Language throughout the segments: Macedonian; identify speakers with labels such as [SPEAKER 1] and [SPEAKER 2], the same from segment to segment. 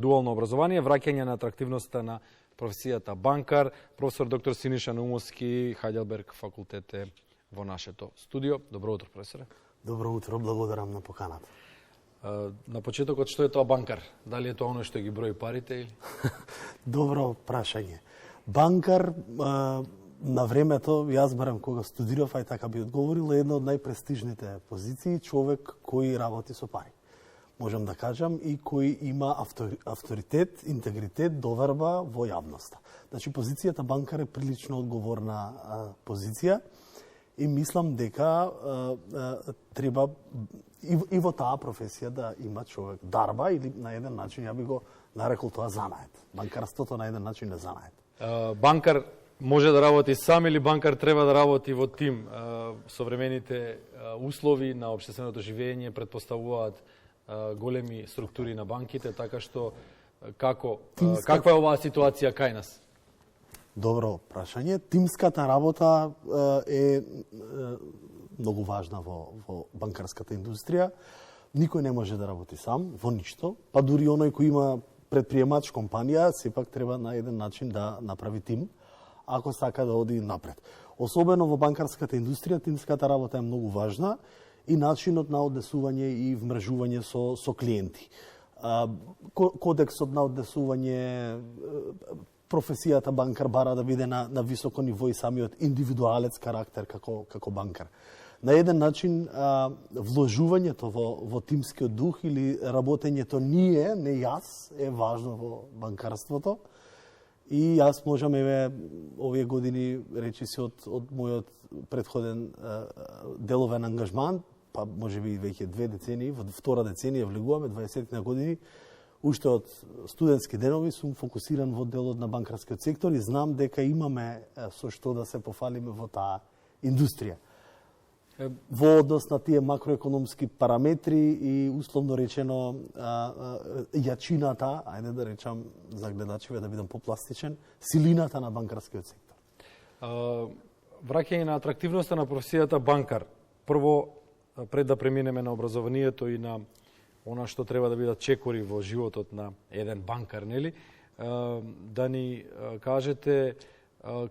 [SPEAKER 1] дуално образование, враќање на атрактивноста на професијата банкар. Професор доктор Синиша Наумовски, Хајделберг факултет е во нашето студио. Добро утро, професоре.
[SPEAKER 2] Добро утро, благодарам на поканата.
[SPEAKER 1] На почетокот, што е тоа банкар? Дали е тоа оно што ги брои парите или?
[SPEAKER 2] Добро прашање. Банкар на времето, јас барам кога студирав, ај така би одговорил, е една од најпрестижните позиции, човек кој работи со пари. Можам да кажам, и кој има авторитет, интегритет, доверба во јавноста. Значи, позицијата банкар е прилично одговорна позиција и мислам дека треба и во таа професија да има човек дарба или на еден начин, ја би го нарекол тоа занает. Банкарството на еден начин е занает.
[SPEAKER 1] Банкар може да работи сам или банкар треба да работи во тим? Современите услови на општественото живење предпоставуваат големи структури на банките, така што каква е оваа ситуација кај нас?
[SPEAKER 2] Добро прашање. Тимската работа е многу важна во банкарската индустрија. Никој не може да работи сам во ништо, па дури оној кој има предприемач компанија, сепак треба на еден начин да направи тим, ако сака да оди напред. Особено во банкарската индустрија, тимската работа е многу важна и начинот на однесување и вмрежување со клиенти. Кодексот на однесување, професијата банкар бара да биде на високо ниво и самиот индивидуалец карактер како банкар. На еден начин, вложувањето во тимскиот дух или работењето ние, не јас, е важно во банкарството. И јас можам, овие години, речиси од мојот предходен деловен ангажман, па може би веќе 2 децении, во втора деценија влегуваме, 20 на години, уште од студентски денови сум фокусиран во делот на банкарскиот сектор и знам дека имаме со што да се пофалиме во таа индустрија. Во однос на тие макроекономски параметри и условно речено јачината, ајде да речам за гледачите да бидам попластичен, силината на банкарскиот сектор.
[SPEAKER 1] Враќање на атрактивноста на професијата банкар. Прво, пред да преминеме на образованието и на она што треба да бидат чекори во животот на еден банкар, нели? Да ни кажете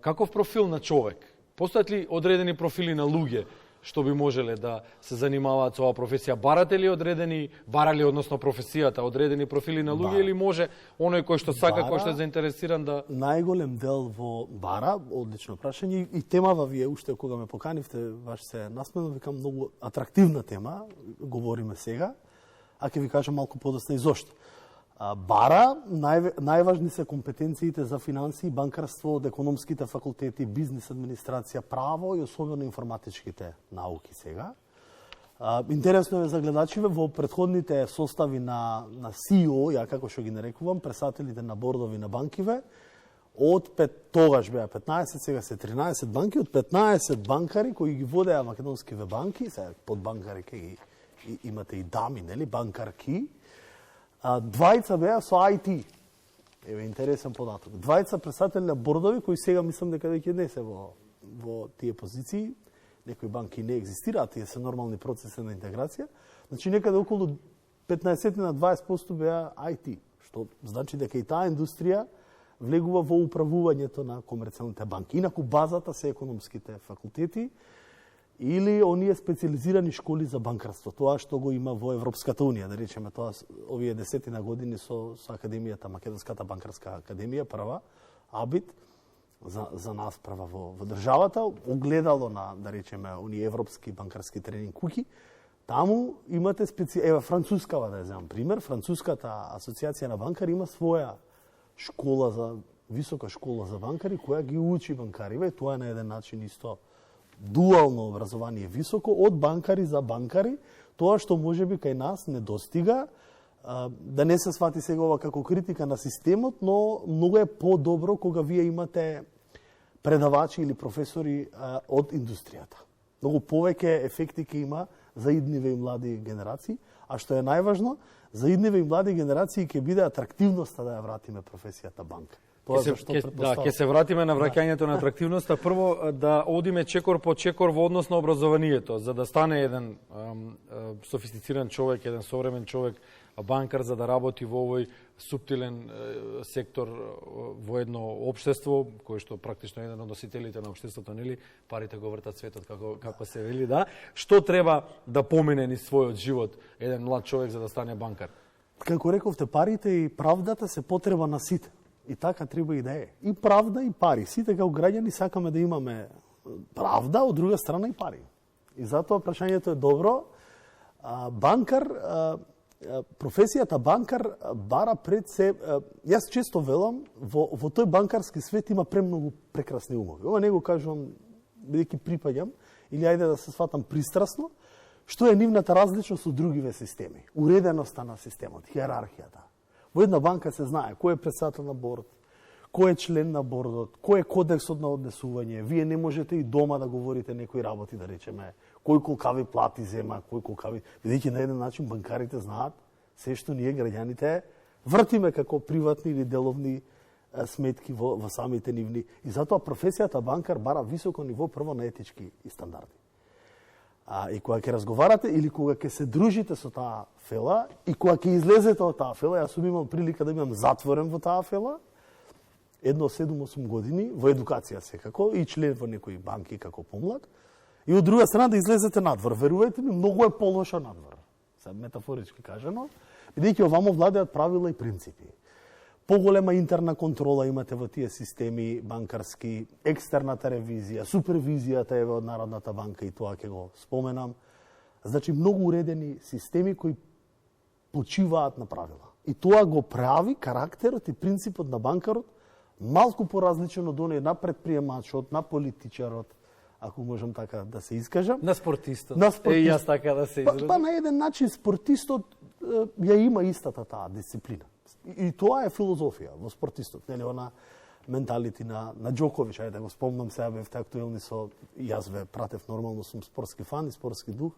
[SPEAKER 1] каков профил на човек? Постојат ли одредени профили на луѓе што би можеле да се занимаваат со оваа професија? Барали, односно професијата, одредени профили на луѓе или може оној кој што сака, кој што е заинтересиран да...
[SPEAKER 2] Најголем дел во бара, одлично прашање, и темава вие уште кога ме поканивте, баш се насмевам, викам многу атрактивна тема, говориме сега, а ќе ви кажам малку подоцна и зошто. Бара, најважни се компетенциите за финансии, банкарство од економските факултети, бизнес администрација, право и особено информатичките науки сега. Интересно е за гледачиве, во предходните состави на CEO, ја како што ги нарекувам, пресателите на бордови на банкиве, тогаш беа 15, сега се 13 банки, од 15 банкари кои ги водеа македонскиве банки, сега под банкари ги имате и дами, нели, банкарки, двајца беа со IT. Еве интересен податок. Двајца председатели на бордови кои сега мислам дека веќе не се во тие позиции. Некои банки не екзистираат, тие се нормални процеси на интеграција. Значи некаде околу 15 на 20% беа IT, што значи дека и таа индустрија влегува во управувањето на комерцијалните банки. Инаку базата се економските факултети или оние специализирани школи за банкарство, тоа што го има во Европската унија, да речеме тоа овие 10 години со академијата, Македонската банкарска академија, прва, АБИТ, за нас прва во државата, огледало на, да речеме, оние европски банкарски тренинг куќи. Таму имате францускава, да ја земам пример, француската асоциација на банкари има своја школа висока школа за банкари, која ги учи банкариве, тоа е на еден начин исто дуално образование високо од банкари за банкари, тоа што можеби кај нас не достига, да не се свати сега ова како критика на системот, но многу е по-добро кога вие имате предавачи или професори од индустријата. Многу повеќе ефекти ќе има за идниве и млади генерации, а што е најважно, за идниве и млади генерации ќе биде атрактивноста да ја вратиме професијата банка.
[SPEAKER 1] Ќе се вратиме на враќањето на атрактивноста. Прво да одиме чекор по чекор во однос на образованието, за да стане еден софистициран човек, еден современ човек, банкар, за да работи во овој суптилен сектор во едно општество, кој што практично е еден од носителите на општеството, нели, парите го вртат светот, како се вели, да. Што треба да помине низ својот живот еден млад човек за да стане банкар?
[SPEAKER 2] Како рековте, парите и правдата се потреба на сите. И така треба и да е. И правда и пари. Сите како граѓани сакаме да имаме правда, од друга страна и пари. И затоа прашањето е добро. Банкар, професијата банкар бара пред се... Јас често велам, во тој банкарски свет има премногу прекрасни умови. Ова не го кажувам бидејќи припаѓам, или ајде да се сватам пристрасно, што е нивната различност од другиве системи. Уреденоста на системот, хиерархијата. Во една банка се знае кој е председател на борд, кој е член на бордот, кој е кодексот на однесување. Вие не можете и дома да говорите некои работи, да речеме, кој колкави плати зема, кој колкави... Бидејќи на еден начин банкарите знаат се што ние граѓаните вртиме како приватни или деловни сметки во самите нивни. И затоа професијата банкар бара високо ниво прво на етички и стандарди. И кога ќе разговарате или кога ќе се дружите со таа фела и кога ќе излезете од таа фела, јас сум имал прилика да бидам затворен во таа фела, едно 7-8 години во едукација секако и член во некои банки како помлад, и од друга страна да излезете надвор. Верувајте ми, многу е полоша надвор. Се метафорички кажано, бидејќи овамо владеат правила и принципи. Поголема интерна контрола имате во тие системи банкарски, екстерната ревизија, супервизијата е од Народната банка и тоа ќе го споменам. Значи, многу уредени системи кои почиваат на правила. И тоа го прави карактерот и принципот на банкарот малку поразличен од оној на предприемачот, на политичарот, ако можам така да се искажам.
[SPEAKER 1] На спортистот.
[SPEAKER 2] И
[SPEAKER 1] јас така да се изразам.
[SPEAKER 2] Па на еден начин спортистот ја има истата таа дисциплина. И тоа е филозофија во спортистот, нели, она менталити на Џоковиќ, ајде да го спомнам, сега бевте актуелни со, јас ве пратев, нормално сум спортски фан и спортски дух,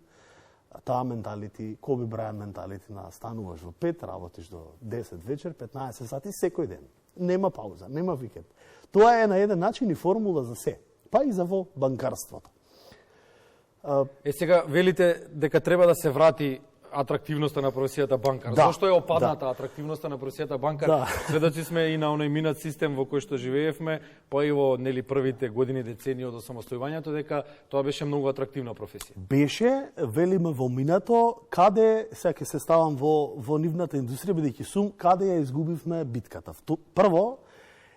[SPEAKER 2] таа менталити, Коби Брајан менталити на стануваш во 5, работиш до 10 вечер, 15 сати секој ден. Нема пауза, нема викенд. Тоа е на еден начин и формула за се, па и за во банкарството.
[SPEAKER 1] Сега велите дека треба да се врати атрактивноста на професијата банкар.
[SPEAKER 2] Да,
[SPEAKER 1] Зошто е опадната атрактивноста на професијата банкар?
[SPEAKER 2] Да.
[SPEAKER 1] Сведоци сме и на оној минат систем во кој што живеевме, па и во нели првите години, децении од осамостојувањето, дека тоа беше многу атрактивна професија.
[SPEAKER 2] Беше, велиме во минато, каде, сега ќе се ставам во нивната индустрија, бидејќи сум, каде ја изгубивме битката. Прво,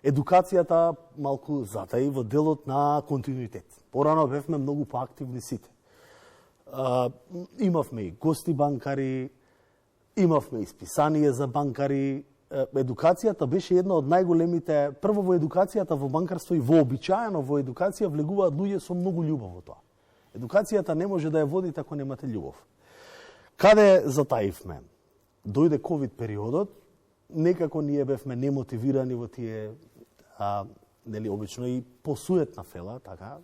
[SPEAKER 2] едукацијата малку затаи во делот на континуитет. Порано бевме многу поактивни сите. Имавме и гости банкари, имавме и списание за банкари. Едукацијата беше една од најголемите... Прво во едукацијата во банкарство и вообичаено во едукација влегуваат луѓе со многу љубов во тоа. Едукацијата не може да ја водите ако немате љубов. Каде затаивме? Дојде ковид периодот, некако ние бевме немотивирани во тие, нели, обично и посуетна фела, така,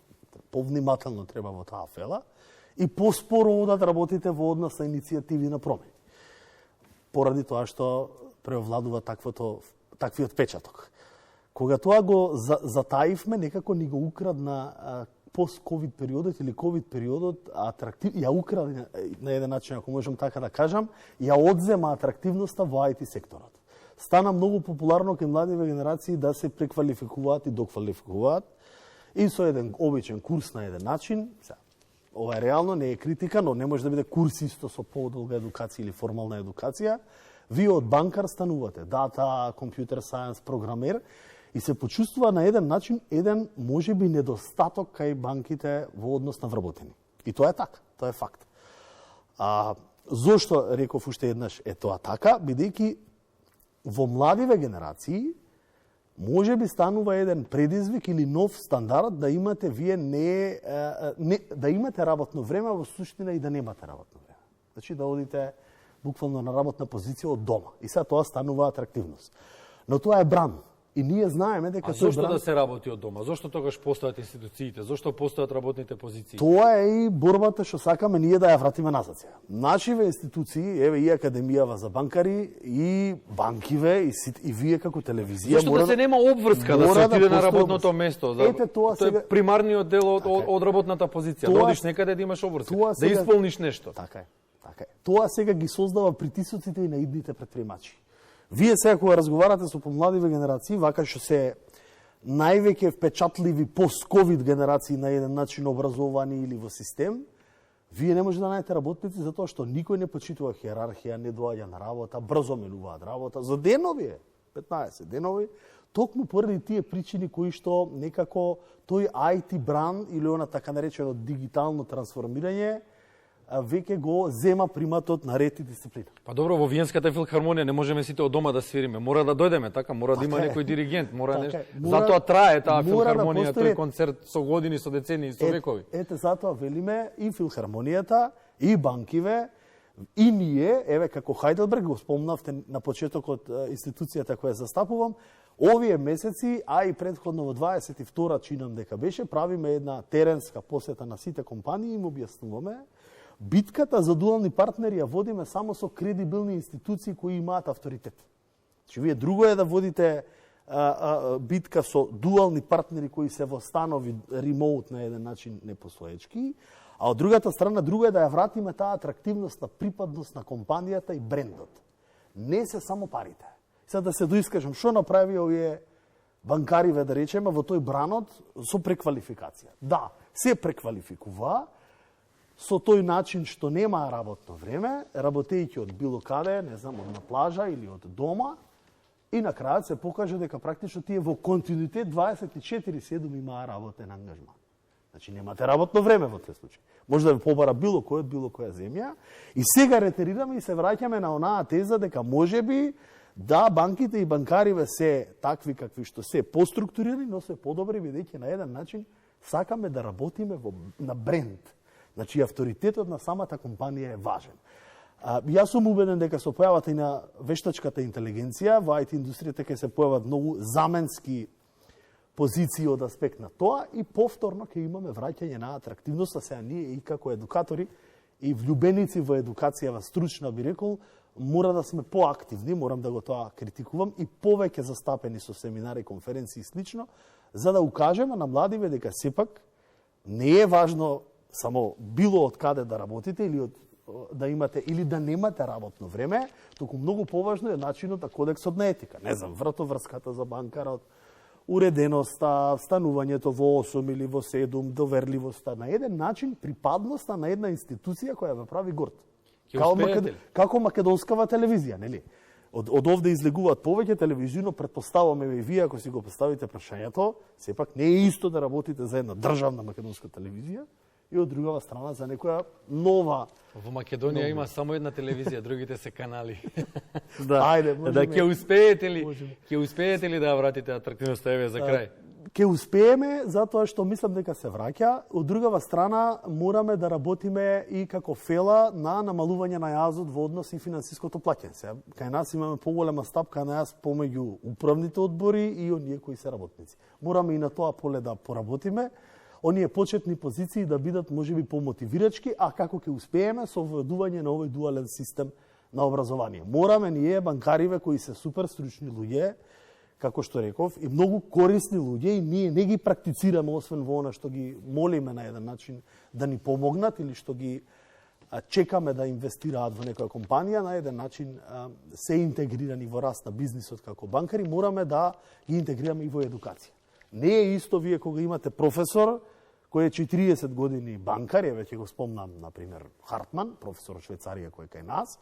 [SPEAKER 2] повнимателно треба во таа фела, и поспоро одат работите во однос на иницијативи на промени. Поради тоа што преовладува таквиот печаток. Кога тоа го затаивме, некако ни го украдна пост-ковид периодот или ковид периодот, ја украде на еден начин, ако можам така да кажам, ја одзема атрактивноста во IT секторот. Стана многу популарно кај младиве генерации да се преквалификуваат и доквалификуваат, и со еден обичен курс на еден начин. Ова е реално, не е критика, но не може да биде курс исто со подолга едукација или формална едукација. Вие од банкар станувате, дата, компјутер сајенс, програмер, и се почувствува на еден начин еден можеби недостаток кај банките во однос на вработени. И тоа е така, тоа е факт. Зошто реков уште еднаш е тоа така? Бидејќи во младиве генерации може би станува еден предизвик или нов стандард да имате вие да имате работно време, во суштина и да немате работно време. Значи да одите буквално на работна позиција од дома. И сега тоа станува атрактивност. Но тоа е бран. И ние знаеме дека
[SPEAKER 1] зошто да се работи од дома? Зошто тогаш постојат институциите? Зошто постојат работните позиции?
[SPEAKER 2] Тоа е и борбата што сакаме ние да ја вратиме назад. Нашиве институции, еве и Академијава за банкари, и банкиве, и вие како телевизија...
[SPEAKER 1] Зошто да се нема обврска да се отиде на работното место?
[SPEAKER 2] Ете, тоа
[SPEAKER 1] е примарниот дел од работната позиција. Да одиш некаде да имаш обврска, да исполниш нешто.
[SPEAKER 2] Така е. Тоа сега ги создава притисоците и на идните предприемачи. Вие сега кога разговарате со помладиве генерации, вака што се највеќе впечатливи пост-ковид генерации на еден начин образовани или во систем, вие не може да најдете работници затоа што никој не почитува хиерархија, не доаѓа на работа, брзо менуваат работа, за денови 15 денови, токму поради тие причини кои што некако тој IT бран или она така наречено дигитално трансформирање веќе го зема приматот на ред и дисциплина.
[SPEAKER 1] Па добро, во Виенската филхармонија не можеме сите од дома да свириме. Мора да дојдеме, така, мора да има некој диригент, затоа трае таа филхармонија, тој концерт со години, со децени, со векови.
[SPEAKER 2] Ете затоа велиме и филхармонијата, и банкиве, и ние, еве како Хајделберг, го спомнавте на почетокот институцијата која застапувам, овие месеци, а и претходно во 22-та чинам дека беше, правиме една теренска посета на сите компании и им објаснуваме битката за дуални партнери ја водиме само со кредибилни институции кои имаат авторитет. Значи, вие друго е да водите битка со дуални партнери кои се во станови ремоут на еден начин непостоечки, а од другата страна друго е да ја вратиме таа атрактивност на припадност на компанијата и брендот. Не се само парите. Сега да се доискажам, што направи овие банкариве, да речеме, во тој бранот со преквалификација. Да, се преквалификува, со тој начин што нема работно време, работејќи од било каде, не знам, од на плажа или од дома, и на крајот се покаже дека практично тие во континуитет 24/7 имаа работен ангажман. Значи немате работно време во тој случај. Може да ве побара било кој од било која земја. И сега ретерираме и се враќаме на онаа теза дека можеби да банките и банкариве се такви какви што се поструктурирани, но се подобри бидејќи на еден начин сакаме да работиме на бренд. Значи, авторитетот на самата компанија е важен. Јас сум убеден дека со појавата и на вештачката интелигенција, во IT индустријата ќе се појават многу заменски позиции од аспект на тоа и повторно ќе имаме враќање на атрактивноста. Сега ние и како едукатори и влюбеници во едукацијава стручна, би рекол, мора да сме поактивни, морам да го тоа критикувам, и повеќе застапени со семинари, конференции и слично, за да укажеме на младиве дека сепак не е важно само било од каде да работите или да имате или да немате работно време, туку многу поважно е начинот на кодексот на етика. Не знам, вратоврската за банкарот, уреденоста, станувањето во 8 или во 7, доверливоста, на еден начин припадноста на една институција која ве прави горд. Како македонскава телевизија, нели? Од овде излегуваат повеќе телевизијно, претпоставаме и вие ако си го поставите прашањето, сепак не е исто да работите за една државна македонска телевизија и од другава страна за некоја нова.
[SPEAKER 1] Во Македонија има само една телевизија, другите се канали.
[SPEAKER 2] Ајде,
[SPEAKER 1] можеме. Да ќе успеете ли да вратите атрактивноста, еве за крај?
[SPEAKER 2] Ќе успееме затоа што мислам дека се враќа. Од другава страна мораме да работиме и како фела на намалување на јазот во однос и финансиското плаќање. Сега кај нас имаме поголема стапка на јаз помеѓу управните одбори и оние кои се работници. Мораме и на тоа поле да поработиме. Оние почетни позиции да бидат можеби помотивирачки, а како ќе успееме со введување на овој дуален систем на образование. Мораме ние банкариве кои се супер стручни луѓе, како што реков, и многу корисни луѓе, и ние не ги практицираме освен во она што ги молиме на еден начин да ни помогнат или што ги чекаме да инвестираат во некоја компанија, на еден начин се интегрирани во раст на бизнисот како банкари, мораме да ги интегрираме и во едукација. Не е исто вие кога имате професор кој е 40 години банкар, веќе го спомнам, например, Хартман, професор од Швајцарија кој е кај нас,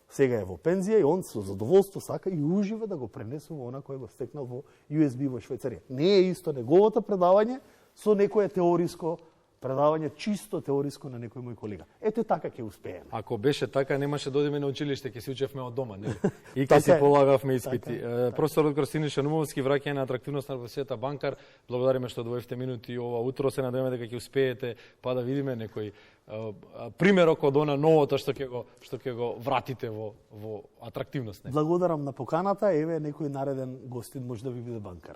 [SPEAKER 2] сега е во пензија и он со задоволство сака и ужива да го пренесува она кој го стекнал во USB во Швајцарија. Не е исто неговото предавање со некое теориско предавање, чисто теориско на некој мој колега. Ете така ќе успееме.
[SPEAKER 1] Ако беше така, немаше да одиме на училиште, ќе си учевме од дома, нели? И ќе си полагавме испити. Професор доктор Синиша Наумовски, враќање на атрактивност на професијата банкар. Благодариме што одвоивте минути ова утро, се надеваме дека ќе успеете, па да видиме некој примерок од она новото што ќе го вратите во атрактивност.
[SPEAKER 2] Благодарам на поканата, еве некој нареден гостин може да ви биде банкар.